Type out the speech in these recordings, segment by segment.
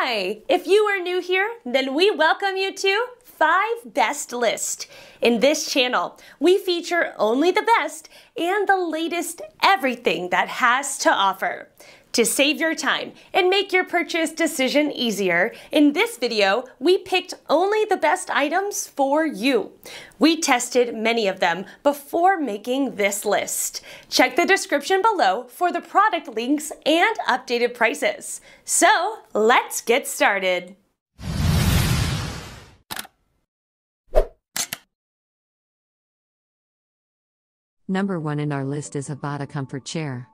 Hi! If you are new here, then we welcome you to 5 Best List. In this channel, we feature only the best and the latest everything that has to offer. To save your time and make your purchase decision easier, in this video, we picked only the best items for you. We tested many of them before making this list. Check the description below for the product links and updated prices. So, let's get started. Number 1 in our list is Hbada Comfort Chair.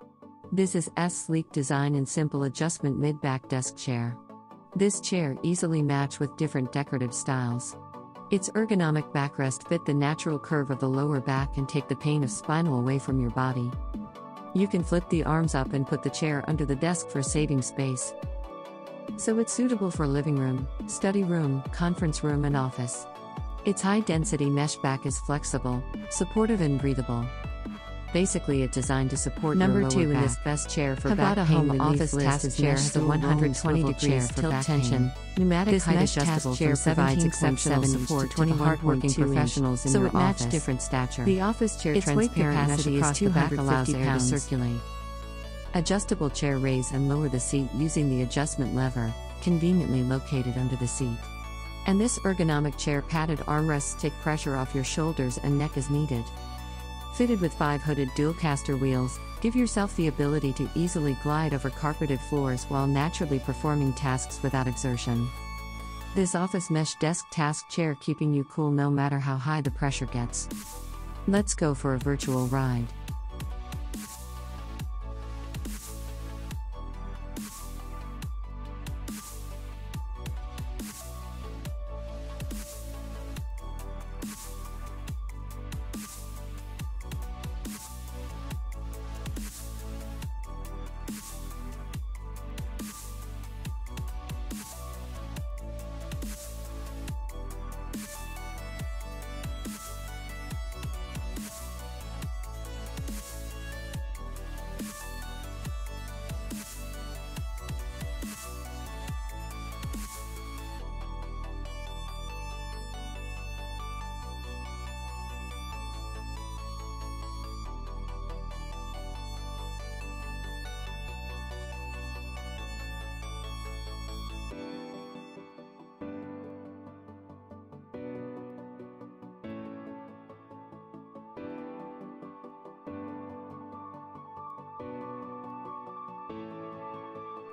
This is a sleek design and simple adjustment mid-back desk chair. This chair easily matched with different decorative styles. Its ergonomic backrest fit the natural curve of the lower back and take the pain of spinal away from your body. You can flip the arms up and put the chair under the desk for saving space. So it's suitable for living room, study room, conference room and office. Its high-density mesh back is flexible, supportive and breathable. Basically, it's designed to support your lower back. Number 2 in this best chair for back pain relief office task chair has a 120-degree tilt tension, pneumatic height adjustable chair provides exceptional support to hard-working professionals in your office. So it matches different stature. The office chair transparent mesh across the back allows air to circulate. Adjustable chair raise and lower the seat using the adjustment lever, conveniently located under the seat. And this ergonomic chair padded armrests take pressure off your shoulders and neck as needed. Fitted with 5 hooded dual caster wheels, give yourself the ability to easily glide over carpeted floors while naturally performing tasks without exertion. This office mesh desk task chair keeping you cool no matter how high the pressure gets. Let's go for a virtual ride.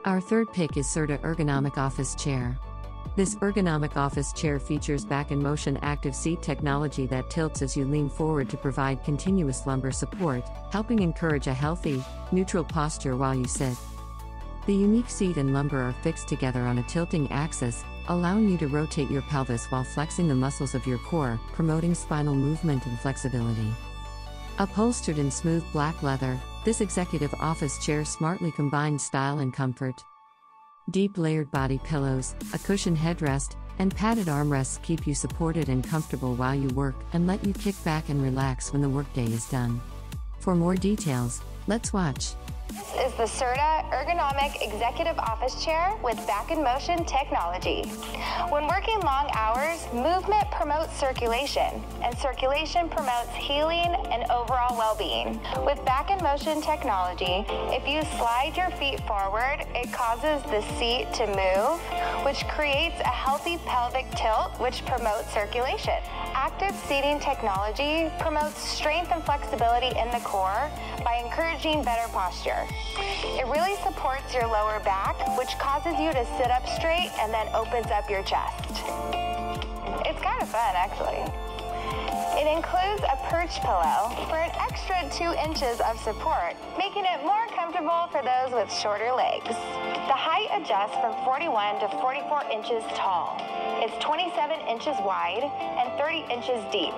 Our third pick is Serta Ergonomic Office Chair. This ergonomic office chair features back-in-motion active seat technology that tilts as you lean forward to provide continuous lumbar support, helping encourage a healthy, neutral posture while you sit. The unique seat and lumbar are fixed together on a tilting axis, allowing you to rotate your pelvis while flexing the muscles of your core, promoting spinal movement and flexibility. Upholstered in smooth black leather, this executive office chair smartly combines style and comfort. Deep layered body pillows, a cushioned headrest, and padded armrests keep you supported and comfortable while you work and let you kick back and relax when the workday is done. For more details, let's watch. This is the Serta Ergonomic Executive Office Chair with back-in-motion technology. When working long hours, movement promotes circulation, and circulation promotes healing and overall well-being. With back-in-motion technology, if you slide your feet forward, it causes the seat to move, which creates a healthy pelvic tilt, which promotes circulation. Active seating technology promotes strength and flexibility in the core by encouraging better posture. It really supports your lower back, which causes you to sit up straight and then opens up your chest. It's kind of fun, actually. It includes a perch pillow for an extra 2 inches of support, making it more comfortable for those with shorter legs. The height adjusts from 41 to 44 inches tall. It's 27 inches wide and 30 inches deep,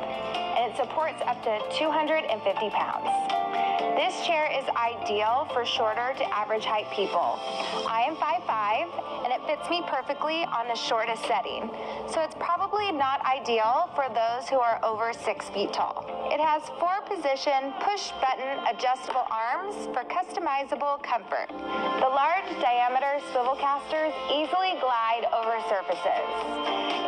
and it supports up to 250 pounds. This chair is ideal for shorter to average height people. I am 5'5", and it fits me perfectly on the shortest setting, so it's probably not ideal for those who are over 6 feet tall. It has 4-position, push-button, adjustable arms for customizable comfort. The large diameter swivel casters easily glide over surfaces.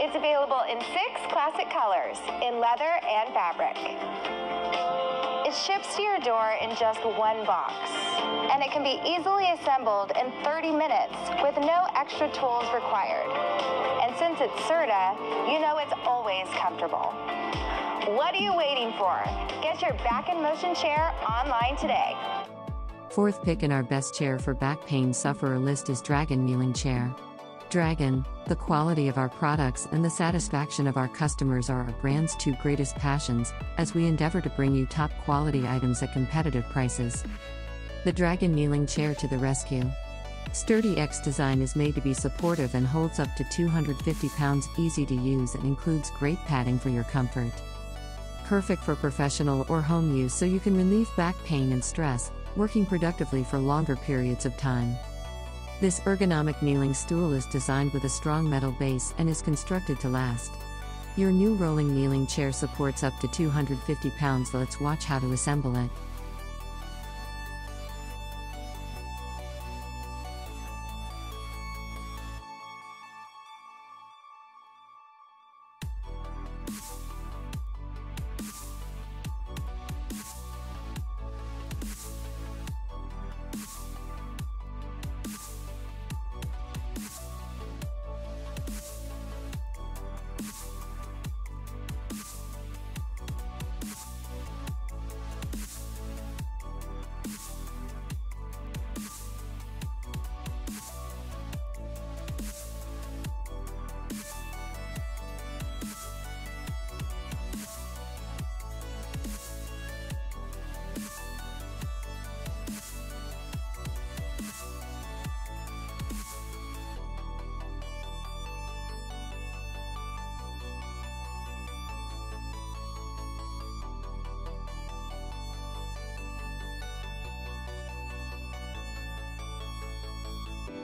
It's available in 6 classic colors, in leather and fabric. It ships to your door in just 1 box, and it can be easily assembled in 30 minutes with no extra tools required. And since it's Serta, you know it's always comfortable. What are you waiting for? Get your Back in Motion chair online today. Fourth pick in our best chair for back pain sufferer list is DRAGONN Kneeling Chair. DRAGONN, the quality of our products and the satisfaction of our customers are our brand's 2 greatest passions, as we endeavor to bring you top quality items at competitive prices. The DRAGONN Kneeling Chair to the rescue. Sturdy X design is made to be supportive and holds up to 250 pounds, easy to use, and includes great padding for your comfort. Perfect for professional or home use so you can relieve back pain and stress, working productively for longer periods of time. This ergonomic kneeling stool is designed with a strong metal base and is constructed to last. Your new rolling kneeling chair supports up to 250 pounds. Let's watch how to assemble it.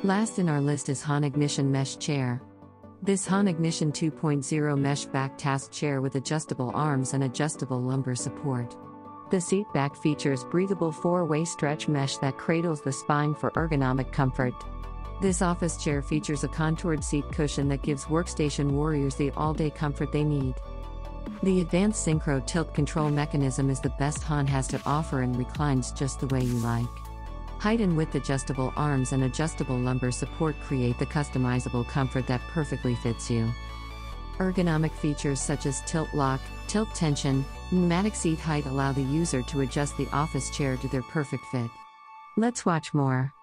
Last in our list is Hbada Mesh Chair. This Hbada 2.0 mesh back task chair with adjustable arms and adjustable lumbar support. The seat back features breathable 4-way stretch mesh that cradles the spine for ergonomic comfort. This office chair features a contoured seat cushion that gives workstation warriors the all-day comfort they need. The advanced synchro tilt control mechanism is the best Hbada has to offer and reclines just the way you like. Height and width adjustable arms and adjustable lumbar support create the customizable comfort that perfectly fits you. Ergonomic features such as tilt lock, tilt tension, pneumatic seat height allow the user to adjust the office chair to their perfect fit. Let's watch more.